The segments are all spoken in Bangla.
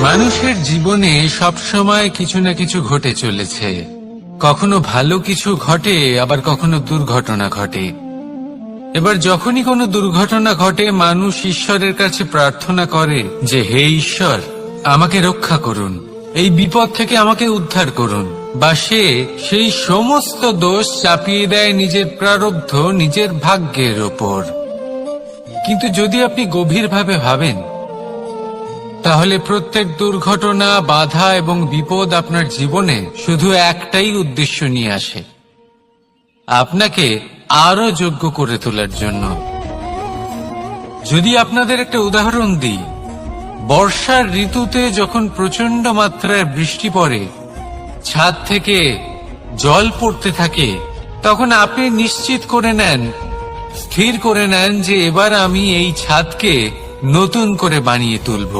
মানুষের জীবনে সবসময় কিছু না কিছু ঘটে চলেছে। কখনো ভালো কিছু ঘটে, আবার কখনো দুর্ঘটনা ঘটে। এবার যখনই কোনো দুর্ঘটনা ঘটে, মানুষ ঈশ্বরের কাছে প্রার্থনা করে যে হে ঈশ্বর, আমাকে রক্ষা করুন, এই বিপদ থেকে আমাকে উদ্ধার করুন। বা সে সেই সমস্ত দোষ চাপিয়ে দেয় নিজের প্রারব্ধ, নিজের ভাগ্যের ওপর। কিন্তু যদি আপনি গভীরভাবে ভাবেন, তাহলে প্রত্যেক দুর্ঘটনা, বাধা এবং বিপদ আপনার জীবনে শুধু একটাই উদ্দেশ্য নিয়ে আসে, আপনাকে আরো যোগ্য করে তোলার জন্য। যদি আপনাদের একটা উদাহরণ দিই, বর্ষার ঋতুতে যখন প্রচন্ড মাত্রায় বৃষ্টি পড়ে, ছাদ থেকে জল পড়তে থাকে, তখন আপনি নিশ্চিত করে নেন, স্থির করে নেন যে এবার আমি এই ছাদকে নতুন করে বানিয়ে তুলব,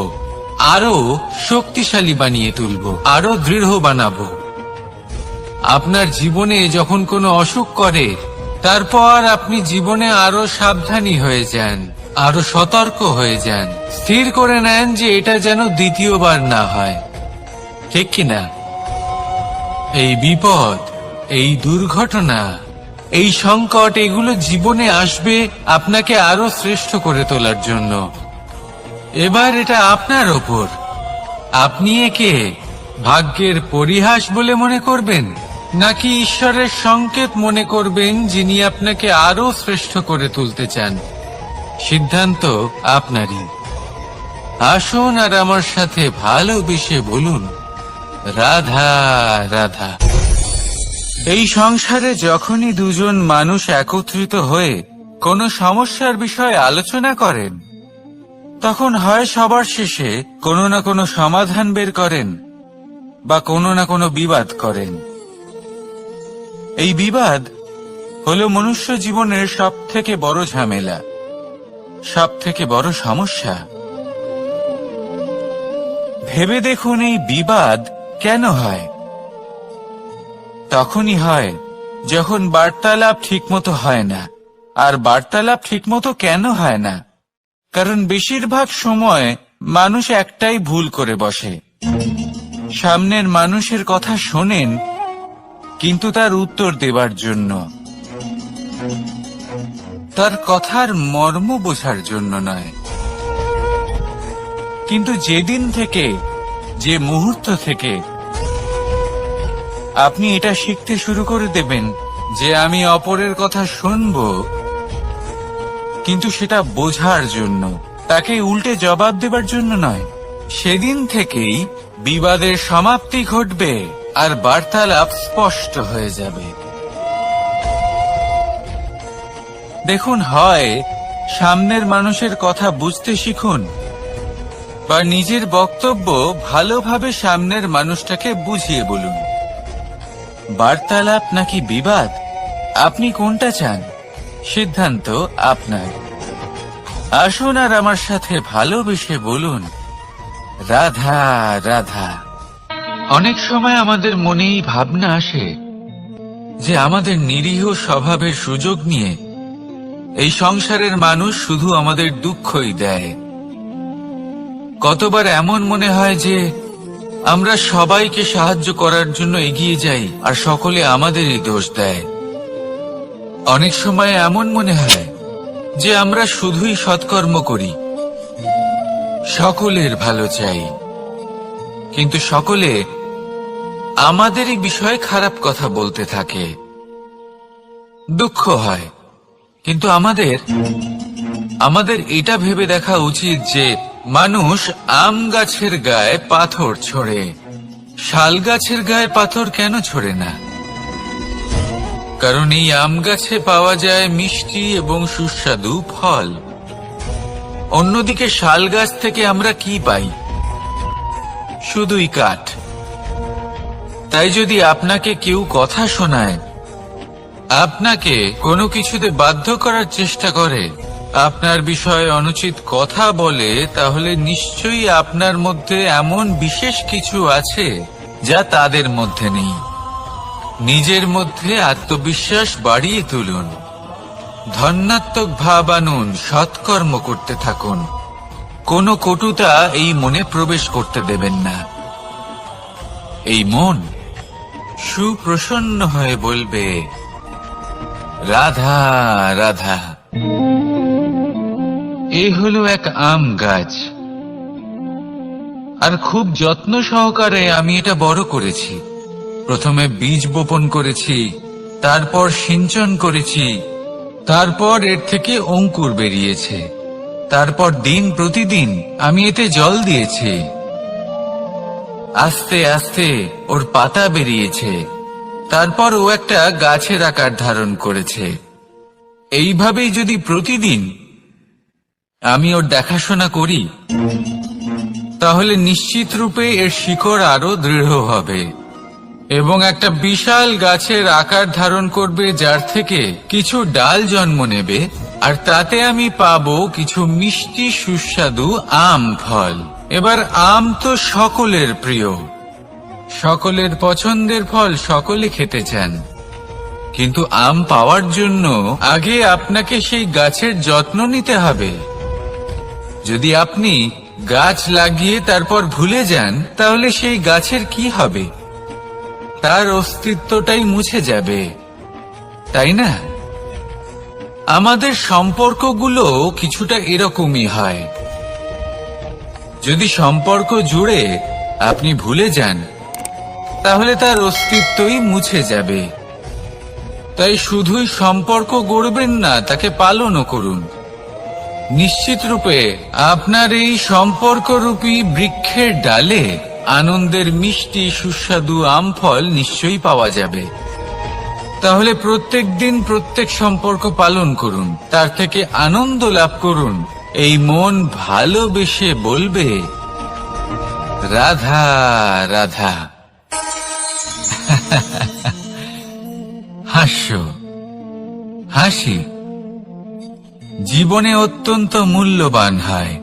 আরো শক্তিশালী বানিয়ে তুলব, আরো দৃঢ় বানাবো। আপনার জীবনে যখন কোনো অসুখ করে, তারপর আপনি জীবনে আরো সাবধানী হয়ে যান, আরো সতর্ক হয়ে যান, স্থির করে নেন যে এটা যেন দ্বিতীয়বার না হয়, ঠিক কিনা? এই বিপদ, এই দুর্ঘটনা, এই সংকট, এগুলো জীবনে আসবে আপনাকে আরো শ্রেষ্ঠ করে তোলার জন্য। এবার এটা আপনার ওপর। আপনি একে ভাগ্যের পরিহাস বলে মনে করবেন, নাকি ঈশ্বরের সংকেত মনে করবেন, যিনি আপনাকে আরো শ্রেষ্ঠ করে তুলতে চান? সিদ্ধান্ত আপনারই। আসুন আর আমার সাথে ভালোবেসে বলুন, রাধা রাধা। এই সংসারে যখনই দুজন মানুষ একত্রিত হয়ে কোনো সমস্যার বিষয়ে আলোচনা করেন, তখন হয় সবার শেষে কোনো না কোনো সমাধান বের করেন, বা কোনো না কোনো বিবাদ করেন। এই বিবাদ হলো মনুষ্য জীবনের সব থেকে বড় ঝামেলা, সব থেকে বড় সমস্যা। ভেবে দেখুন, এই বিবাদ কেন হয়? তখনই হয় যখন বার্তালাপ ঠিকমতো হয় না। আর বার্তালাপ ঠিকমতো কেন হয় না? কারণ বেশিরভাগ সময় মানুষ একটাই ভুল করে বসে। সামনের মানুষের কথা শোনেন, কিন্তু তার উত্তর দেবার জন্য, তার কথার মর্ম বোঝার জন্য নয়। কিন্তু যেদিন থেকে, যে মুহূর্ত থেকে আপনি এটা শিখতে শুরু করে দেবেন যে আমি অপরের কথা শুনব, কিন্তু সেটা বোঝার জন্য, তাকে উল্টে জবাব দেবার জন্য নয়, সেদিন থেকেই বিবাদের সমাপ্তি ঘটবে আর বার্তালাপ স্পষ্ট হয়ে যাবে। দেখুন, হয় সামনের মানুষের কথা বুঝতে শিখুন, বা নিজের বক্তব্য ভালোভাবে সামনের মানুষটাকে বুঝিয়ে বলুন। বার্তালাপ নাকি বিবাদ, আপনি কোনটা চান? সিদ্ধান্ত আপনার। আসুন আর আমার সাথে ভালোবেসে বলুন, রাধা রাধা। অনেক সময় আমাদের মনেই ভাবনা আসে যে আমাদের নিরীহ স্বভাবের সুযোগ নিয়ে এই সংসারের মানুষ শুধু আমাদের দুঃখই দেয়। কতবার এমন মনে হয় যে আমরা সবাইকে সাহায্য করার জন্য এগিয়ে যাই, আর সকলে আমাদেরই দোষ দেয়। অনেক সময় এমন মনে হয় যে আমরা শুধুই সৎকর্ম করি, সকলের ভালো চাই, কিন্তু সকলে আমাদেরই বিষয়ে খারাপ কথা বলতে থাকে। দুঃখ হয়, কিন্তু আমাদের এটা ভেবে দেখা উচিত যে মানুষ আম গাছের গায়ে পাথর ছোড়ে, শাল গাছের গায়ে পাথর কেন ছোড়ে না? কারণ এই আম গাছে পাওয়া যায় মিষ্টি এবং সুস্বাদু ফল। অন্যদিকে শাল গাছ থেকে আমরা কি পাই? শুধুই কাঠ। তাই যদি আপনাকে কেউ কথা শোনায়, আপনাকে কোনো কিছুতে বাধ্য করার চেষ্টা করে, আপনার বিষয়ে অনুচিত কথা বলে, তাহলে নিশ্চয়ই আপনার মধ্যে এমন বিশেষ কিছু আছে যা তাদের মধ্যে নেই। নিজের মধ্যে আত্মবিশ্বাস বাড়িয়ে তুলুন, ধন্যাত্মক ভাব আনুন, সৎকর্ম করতে থাকুন, কোনো কটুতা এই মনে প্রবেশ করতে দেবেন না। এই মন সুপ্রসন্ন হয়ে বলবে, রাধা রাধা। এই হলো এক আম গাছ, আর খুব যত্ন সহকারে আমি এটা বড় করেছি। প্রথমে বীজ বপন করেছি, তারপর সিঞ্চন করেছি, তারপর এর থেকে অঙ্কুর বেরিয়েছে, তারপর দিন প্রতিদিন আমি এতে জল দিয়েছি। আস্তে আস্তে ওর পাতা বেরিয়েছে, তারপর ও একটা গাছের আকার ধারণ করেছে। এইভাবেই যদি প্রতিদিন আমি ওর দেখাশোনা করি, তাহলে নিশ্চিত রূপে এর শিকড় আরো দৃঢ় হবে এবং একটা বিশাল গাছের আকার ধারণ করবে, যার থেকে কিছু ডাল জন্ম নেবে, আর তাতে আমি পাবো কিছু মিষ্টি সুস্বাদু আম ফল। এবার আম তো সকলের প্রিয়, সকলের পছন্দের ফল, সকলে খেতে চান। কিন্তু আম পাওয়ার জন্য আগে আপনাকে সেই গাছের যত্ন নিতে হবে। যদি আপনি গাছ লাগিয়ে তারপর ভুলে যান, তাহলে সেই গাছের কি হবে? তার অস্তিত্বটাই মুছে যাবে, তাই না? আমাদের সম্পর্কগুলো কিছুটা এরকমই হয়। যদি সম্পর্ক জুড়ে আপনি ভুলে যান, তাহলে তার অস্তিত্বই মুছে যাবে। তাই শুধুই সম্পর্ক গড়বেন না, তাকে পালনও করুন। নিশ্চিত রূপে আপনার এই সম্পর্করূপী বৃক্ষের ডালে আনন্দের মিষ্টি সুস্বাদু আম ফল নিশ্চয়ই পাওয়া যাবে। তাহলে প্রত্যেক দিন প্রত্যেক সম্পর্ক পালন করুন, তার থেকে আনন্দ লাভ করুন। এই মন ভালোবেসে বলবে, রাধা রাধা। হাস্য, হাসি জীবনে অত্যন্ত মূল্যবান হয়।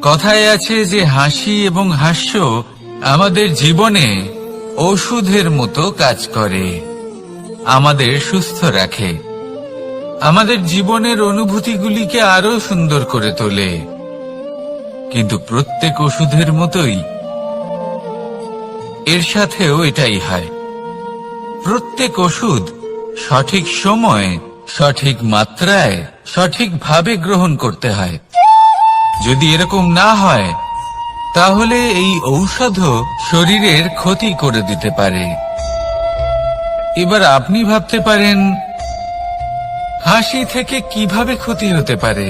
কথায় আছে যে হাসি এবং হাস্য আমাদের জীবনে ওষুধের মতো কাজ করে, আমাদের সুস্থ রাখে, আমাদের জীবনের অনুভূতিগুলিকে আরো সুন্দর করে তোলে। কিন্তু প্রত্যেক ওষুধের মতোই এর সাথেও এটাই হয়। প্রত্যেক ওষুধ সঠিক সময়ে, সঠিক মাত্রায়, সঠিকভাবে গ্রহণ করতে হয়। যদি এরকম না হয়, তাহলে এই ঔষধও শরীরের ক্ষতি করে দিতে পারে। এবার আপনি ভাবতে পারেন, হাসি থেকে কিভাবে ক্ষতি হতে পারে?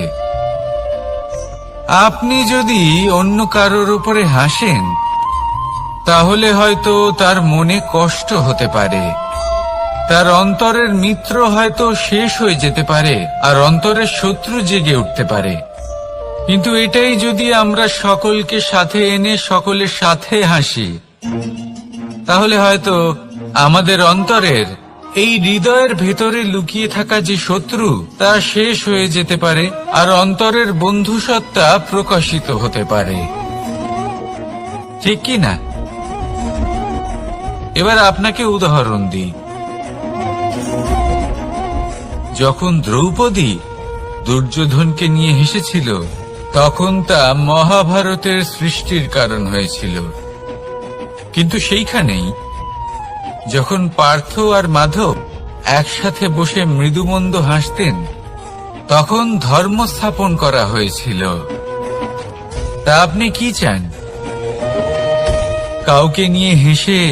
আপনি যদি অন্য কারোর উপরে হাসেন, তাহলে হয়তো তার মনে কষ্ট হতে পারে, তার অন্তরের মিত্র হয়তো শেষ হয়ে যেতে পারে, আর অন্তরের শত্রু জেগে উঠতে পারে। কিন্তু এটাই যদি আমরা সকলকে সাথে এনে সকলের সাথে হাসি, তাহলে হয়তো আমাদের অন্তরের এই হৃদয়ের ভেতরে লুকিয়ে থাকা যে শত্রু, তা শেষ হয়ে যেতে পারে, আর অন্তরের বন্ধুসত্তা প্রকাশিত হতে পারে। ঠিক কি না? এবার আপনাকে উদাহরণ দিই। যখন দ্রৌপদী দুর্যোধনকে নিয়ে হেসেছিল, তখন তা মহাভারতের সৃষ্টির কারণ হয়েছিল। কিন্তু সেইখানেই যখন পার্থ আর মাধব একসাথে বসে মৃদুমন্দ হাসতেন, তখন ধর্ম স্থাপন করা হয়েছিল। তা আপনি কি চান? কাউকে নিয়ে হেসে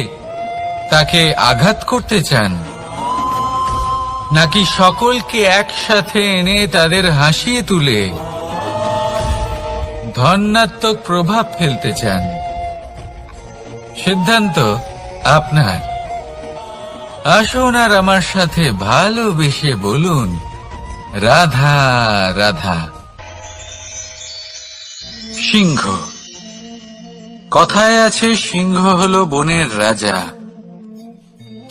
তাকে আঘাত করতে চান, নাকি সকলকে একসাথে এনে তাদের হাসিয়ে তুলে ধনাত্মক প্রভাব ফেলতে চান? সিদ্ধান্ত আপনার। আসুন আর আমার সাথে ভালোবেসে বলুন, রাধা রাধা। সিংহ। কথায় আছে সিংহ হলো বনের রাজা।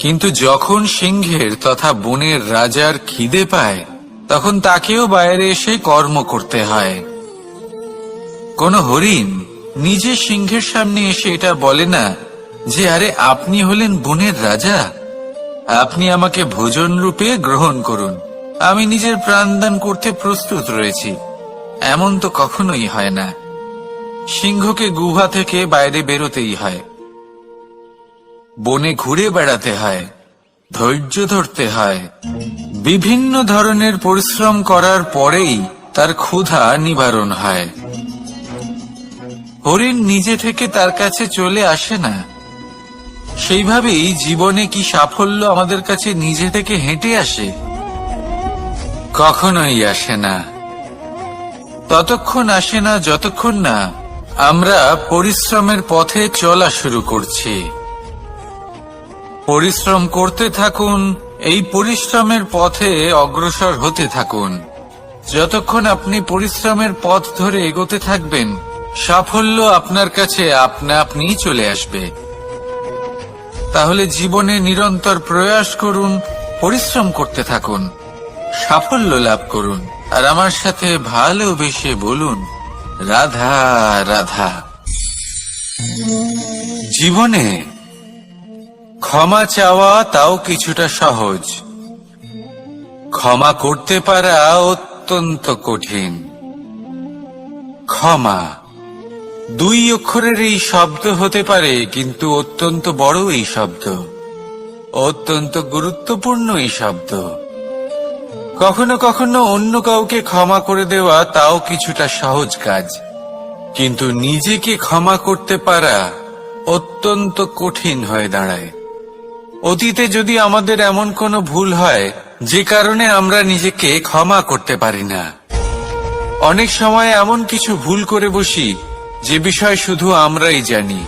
কিন্তু যখন সিংহের তথা বনের রাজার খিদে পায়, তখন তাকেও বাইরে এসে কর্ম করতে হয়। কোন হরিণ নিজে সিংহের সামনে এসে এটা বলে না যে, আরে আপনি হলেন বনের রাজা, আপনি আমাকে ভোজন রূপে গ্রহণ করুন, আমি নিজের প্রাণদান করতে প্রস্তুত রয়েছি। এমন তো কখনোই হয় না। সিংহকে গুহা থেকে বাইরে বেরোতেই হয়, বনে ঘুরে বেড়াতে হয়, ধৈর্য ধরতে হয়, বিভিন্ন ধরনের পরিশ্রম করার পরেই তার ক্ষুধা নিবারণ হয়। হরিণ নিজে থেকে তার কাছে চলে আসে না। সেইভাবেই জীবনে কি সাফল্য আমাদের কাছে নিজে থেকে হেঁটে আসে? কখনোই আসে না। ততক্ষণ আসে না যতক্ষণ না আমরা পরিশ্রমের পথে চলা শুরু করছি। পরিশ্রম করতে থাকুন, এই পরিশ্রমের পথে অগ্রসর হতে থাকুন। যতক্ষণ আপনি পরিশ্রমের পথ ধরে এগোতে থাকবেন, সাফল্য আপনার কাছে আপনা আপনিই চলে আসবে। তাহলে জীবনে নিরন্তর প্রয়াস করুন, পরিশ্রম করতে থাকুন, সাফল্য লাভ করুন, আর আমার সাথে ভালোবেসে বলুন, রাধা রাধা। জীবনে ক্ষমা চাওয়া তাও কিছুটা সহজ, ক্ষমা করতে পারা অত্যন্ত কঠিন। ক্ষমা 2 অক্ষরের এই শব্দ হতে পারে, কিন্তু অত্যন্ত বড় এই শব্দ, অত্যন্ত গুরুত্বপূর্ণ এই শব্দ। কখনো কখনো অন্য কাউকে ক্ষমা করে দেওয়া তাও কিছুটা সহজ কাজ, কিন্তু নিজেকে ক্ষমা করতে পারা অত্যন্ত কঠিন হয়ে দাঁড়ায়। অতীতে যদি আমাদের এমন কোনো ভুল হয় যে কারণে আমরা নিজেকে ক্ষমা করতে পারি না, অনেক সময় এমন কিছু ভুল করে বসি যে বিষয় শুধু আমরাই জানি,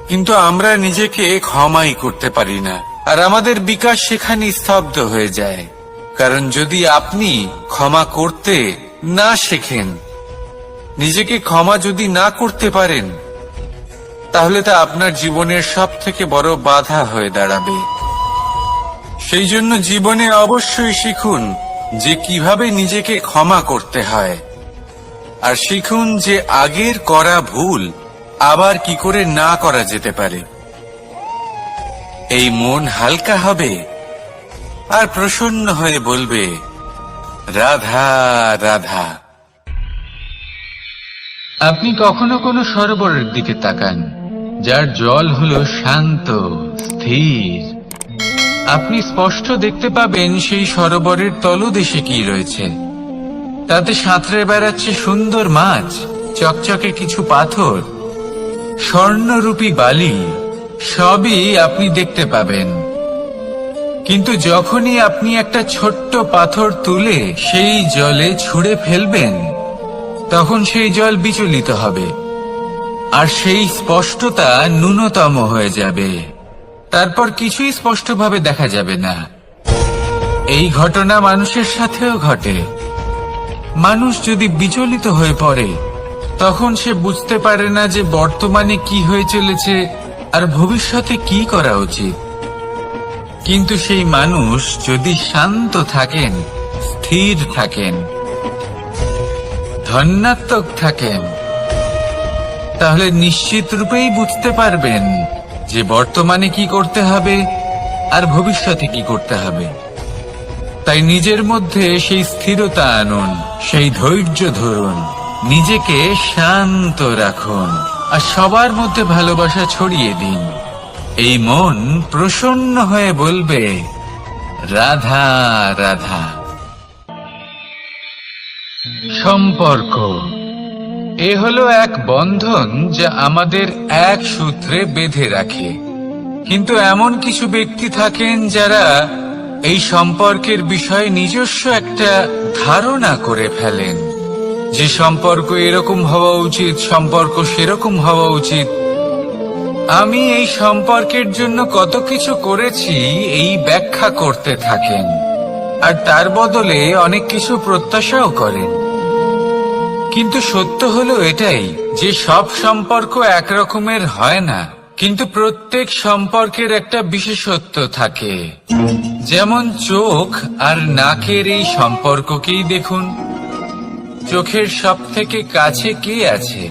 কিন্তু আমরা নিজেকে ক্ষমাই করতে পারি না, আর আমাদের বিকাশ সেখানে স্তব্ধ হয়ে যায়। কারণ যদি আপনি ক্ষমা করতে না শেখেন, নিজেকে ক্ষমা যদি না করতে পারেন, তাহলে তা আপনার জীবনের সবথেকে বড় বাধা হয়ে দাঁড়াবে। সেই জন্য জীবনে অবশ্যই শিখুন যে কিভাবে নিজেকে ক্ষমা করতে হয়, আর শিখুন যে আগের করা ভুল আবার কি করে না করা যেতে পারে। এই মন হালকা হবে আর প্রসন্ন হয়ে বলবে, রাধা রাধা। আপনি কখনো কোনো সরোবরের দিকে তাকান, যার জল হলো শান্ত, স্থির। আপনি স্পষ্ট দেখতে পাবেন সেই সরোবরের তলদেশে কি রয়েছে। তাতে সাঁতরে বেড়াচ্ছে সুন্দর মাছ, চকচকে কিছু পাথর, স্বর্ণরূপী বালি, সবই আপনি দেখতে পাবেন। কিন্তু যখনই আপনি একটা ছোট্ট পাথর তুলে সেই জলে ছুঁড়ে ফেলবেন, তখন সেই জল বিচলিত হবে, আর সেই স্পষ্টতা ন্যূনতম হয়ে যাবে। তারপর কিছুই স্পষ্টভাবে দেখা যাবে না। এই ঘটনা মানুষের সাথেও ঘটে। মানুষ যদি বিচলিত হয়ে পড়ে, তখন সে বুঝতে পারে না যে বর্তমানে কি হয়ে চলেছে আর ভবিষ্যতে কি করা উচিত। কিন্তু সেই মানুষ যদি শান্ত থাকেন, স্থির থাকেন, ধন্যাত্মক থাকেন, তাহলে নিশ্চিত রূপেই বুঝতে পারবেন যে বর্তমানে কি করতে হবে আর ভবিষ্যতে কি করতে হবে। তাই নিজের মধ্যে সেই স্থিরতা আনুন, সেই ধৈর্য ধরুন, নিজেকে শান্ত রাখুন, আর সবার মধ্যে ভালোবাসা ছড়িয়ে দিন। এই মন প্রসন্ন হয়ে বলবে, রাধা রাধা। সম্পর্ক এ হলো এক বন্ধন যা আমাদের এক সূত্রে বেঁধে রাখে। কিন্তু এমন কিছু ব্যক্তি থাকেন যারা এই সম্পর্কের বিষয়ে নিজস্ব একটা ধারণা করে ফেলেন, যে সম্পর্ক এরকম হওয়া উচিত, সম্পর্ক সেরকম হওয়া উচিত। আমি এই সম্পর্কের জন্য কত কিছু করেছি এই ব্যাখ্যা করতে থাকেন, আর তার বদলে অনেক কিছু প্রত্যাশাও করেন। কিন্তু সত্য হলো এটাই যে সব সম্পর্ক একরকমের হয় না, কিন্তু প্রত্যেক সম্পর্কের একটা বিশেষত্ব থাকে। যেমন চোখ আর নাকের এই সম্পর্ককেই দেখুন। চোখের সব থেকে কাছে কে আছে?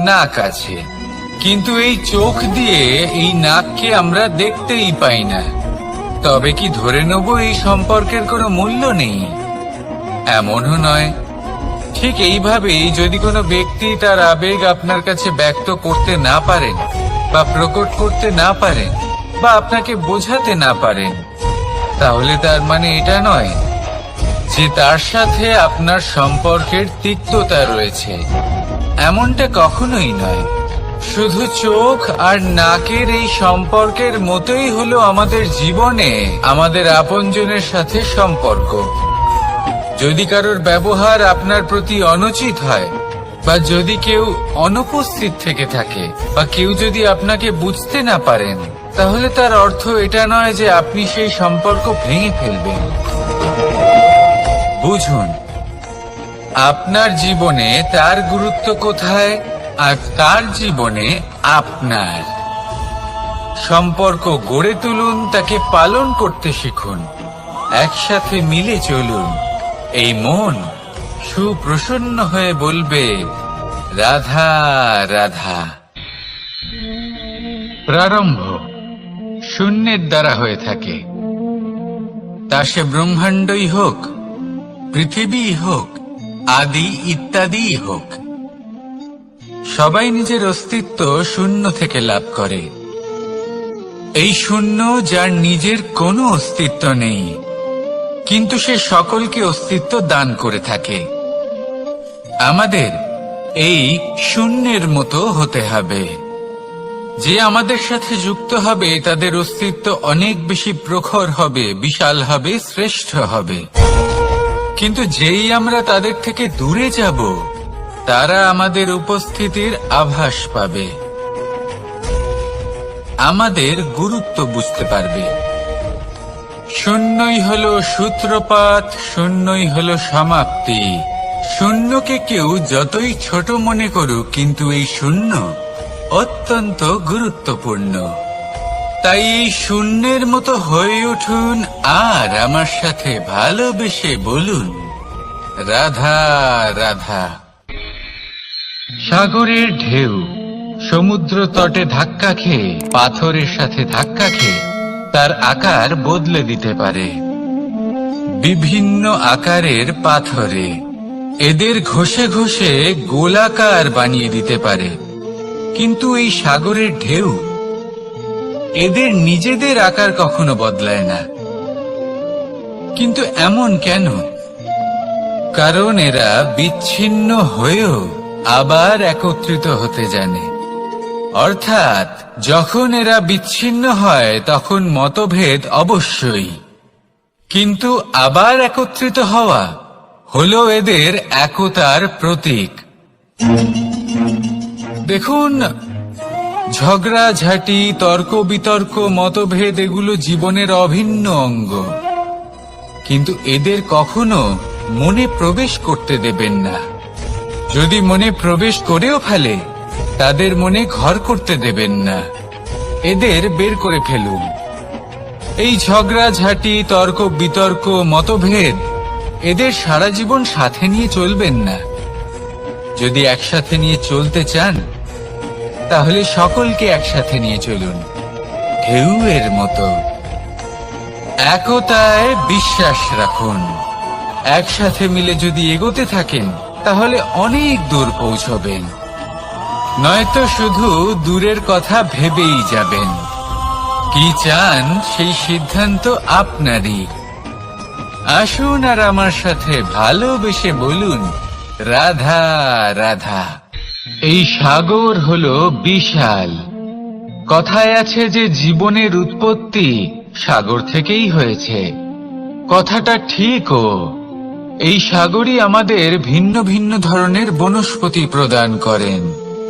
নাক আছে। কিন্তু এই চোখ দিয়ে এই নাককে আমরা দেখতেই পাই না। তবে কি ধরে নেব এই সম্পর্কের কোনো মূল্য নেই? এমনও নয়। ঠিক এইভাবেই যদি কোনো ব্যক্তি তার আবেগ আপনার কাছে ব্যক্ত করতে না পারেন বা প্রকট করতে না পারেন বা আপনাকে বোঝাতে না পারেন, তাহলে তার মানে এটা নয় যে তার সাথে আপনার সম্পর্কের তিক্ততা রয়েছে। এমনটা কখনোই নয়। শুধু চোখ আর নাকের এই সম্পর্কের মতোই হলো আমাদের জীবনে আমাদের আপনজনের সাথে সম্পর্ক। যদি কারোর ব্যবহার আপনার প্রতি অনুচিত হয় বা যদি কেউ অনুপস্থিত থেকে থাকে বা কেউ যদি আপনাকে বুঝতে না পারেন, তাহলে তার অর্থ এটা নয় যে আপনি সেই সম্পর্ক ভেঙে ফেলবেন। বুঝুন, আপনার জীবনে তার গুরুত্ব কোথায় আর তার জীবনে আপনার। সম্পর্ক গড়ে তুলুন, তাকে পালন করতে শিখুন, একসাথে মিলে চলুন। এই মন সুপ্রসন্ন হয়ে বলবে, রাধা রাধা। প্রারম্ভ শূন্যের দ্বারা হয়ে থাকে, তা সে ব্রহ্মাণ্ডই হোক, পৃথিবী হোক, আদি ইত্যাদি হোক। সবাই নিজের অস্তিত্ব শূন্য থেকে লাভ করে। এই শূন্য যার নিজের কোনো অস্তিত্ব নেই, কিন্তু সে সকলকে অস্তিত্ব দান করে থাকে। আমাদের এই শূন্যের মতো হতে হবে। যে আমাদের সাথে যুক্ত হবে তাদের অস্তিত্ব অনেক বেশি প্রখর হবে, বিশাল হবে, শ্রেষ্ঠ হবে। কিন্তু যেই আমরা তাদের থেকে দূরে যাব, তারা আমাদের উপস্থিতির আভাস পাবে, আমাদের গুরুত্ব বুঝতে পারবে। শূন্যই হলো সূত্রপাত, শূন্যই হলো সমাপ্তি। শূন্যকে কেউ যতই ছোট মনে করুক, কিন্তু এই শূন্য অত্যন্ত গুরুত্বপূর্ণ। তাই এই শূন্যের মতো হয়ে উঠুন আর আমার সাথে ভালোবেসে বলুন, রাধা রাধা। সাগরের ঢেউ সমুদ্র তটে ধাক্কা খেয়ে, পাথরের সাথে ধাক্কা খেয়ে তার আকার বদলে দিতে পারে। বিভিন্ন আকারের পাথরে এদের ঘষে ঘষে গোলাকার বানিয়ে দিতে পারে। কিন্তু এই সাগরের ঢেউ এদের নিজেদের আকার কখনো বদলায় না। কিন্তু এমন কেন? কারণ এরা বিচ্ছিন্ন হয়েও আবার একত্রিত হতে জানে। অর্থাৎ যখন এরা বিচ্ছিন্ন হয় তখন মতভেদ অবশ্যই, কিন্তু আবার একত্রিত হওয়া হলো এদের একতার প্রতীক। দেখুন, ঝগড়াঝাঁটি, তর্ক বিতর্ক, মতভেদ এগুলো জীবনের অভিন্ন অঙ্গ, কিন্তু এদের কখনো মনে প্রবেশ করতে দেবেন না। যদি মনে প্রবেশ করেও ফেলে, তাদের মনে ঘর করতে দেবেন না, এদের বের করে ফেলুন। এই ঝগড়াঝাঁটি, তর্ক বিতর্ক, মতভেদ এদের সারা জীবন সাথে নিয়ে চলবেন না। যদি একসাথে নিয়ে চলতে চান, তাহলে সকলকে একসাথে নিয়ে চলুন, ঢেউয়ের মতো। একতায় বিশ্বাস রাখুন। একসাথে মিলে যদি এগোতে থাকেন, তাহলে অনেক দূর পৌঁছবেন। নয়তো শুধু দূরের কথা ভেবেই যাবেন। কি চান সেই সিদ্ধান্ত আপনারই। আসুন আর আমার সাথে ভালোবেসে বলুন, রাধা রাধা। এই সাগর হলো বিশাল। কথায় আছে যে জীবনের উৎপত্তি সাগর থেকেই হয়েছে। কথাটা ঠিকও। এই সাগরই আমাদের ভিন্ন ভিন্ন ধরনের বনস্পতি প্রদান করেন,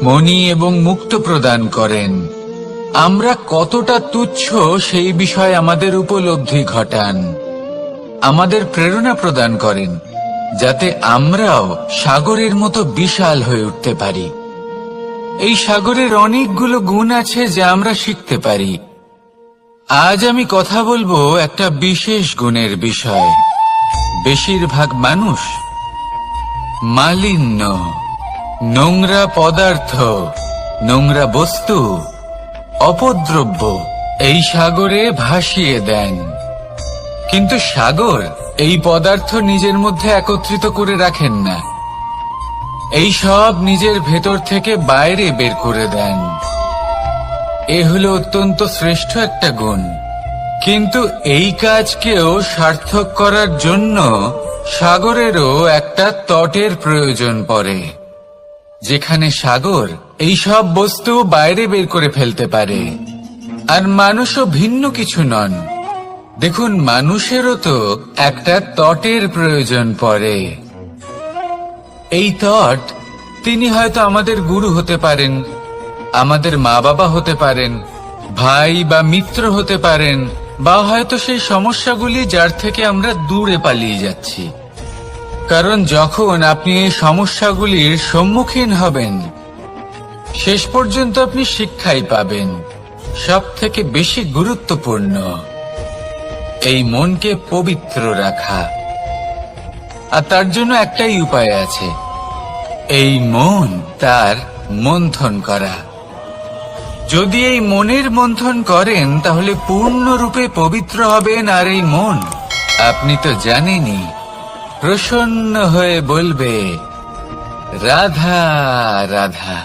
মণি এবং মুক্ত প্রদান করেন। আমরা কতটা তুচ্ছ সেই বিষয়ে আমাদের উপলব্ধি ঘটান, আমাদের প্রেরণা প্রদান করেন, যাতে আমরাও সাগরের মতো বিশাল হয়ে উঠতে পারি। এই সাগরের অনেকগুলো গুণ আছে যা আমরা শিখতে পারি। আজ আমি কথা বলবো একটা বিশেষ গুণের বিষয়। বেশিরভাগ মানুষ মালিন্য, নোংরা পদার্থ, নোংরা বস্তু, অপদ্রব্য এই সাগরে ভাসিয়ে দেন। কিন্তু সাগর এই পদার্থ নিজের মধ্যে একত্রিত করে রাখেন না, এই সব নিজের ভেতর থেকে বাইরে বের করে দেন। এ হলো অত্যন্ত শ্রেষ্ঠ একটা গুণ। কিন্তু এই কাজকেও সার্থক করার জন্য সাগরেরও একটা তটের প্রয়োজন পড়ে, যেখানে সাগর এই সব বস্তু বাইরে বের করে ফেলতে পারে। আর মানুষও ভিন্ন কিছু নন। দেখুন, মানুষেরও তো একটা তটের প্রয়োজন পড়ে। এই তট, তিনি হয়তো আমাদের গুরু হতে পারেন, আমাদের মা বাবা হতে পারেন, ভাই বা মিত্র হতে পারেন, বা হয়তো সেই সমস্যাগুলি যার থেকে আমরা দূরে পালিয়ে যাচ্ছি। কারণ যখন আপনি এই সমস্যাগুলির সম্মুখীন হবেন, শেষ পর্যন্ত আপনি শিক্ষাই পাবেন। সব থেকে বেশি গুরুত্বপূর্ণ এই মনকে পবিত্র রাখা। আর তার জন্য একটাই উপায় আছে, এই মন তার মন্থন করা। যদি এই মনের মন্থন করেন তাহলে পূর্ণরূপে পবিত্র হবেন। আর এই মন, আপনি তো জানেনই, প্রসন্ন হয়ে বলবে রাধা রাধা।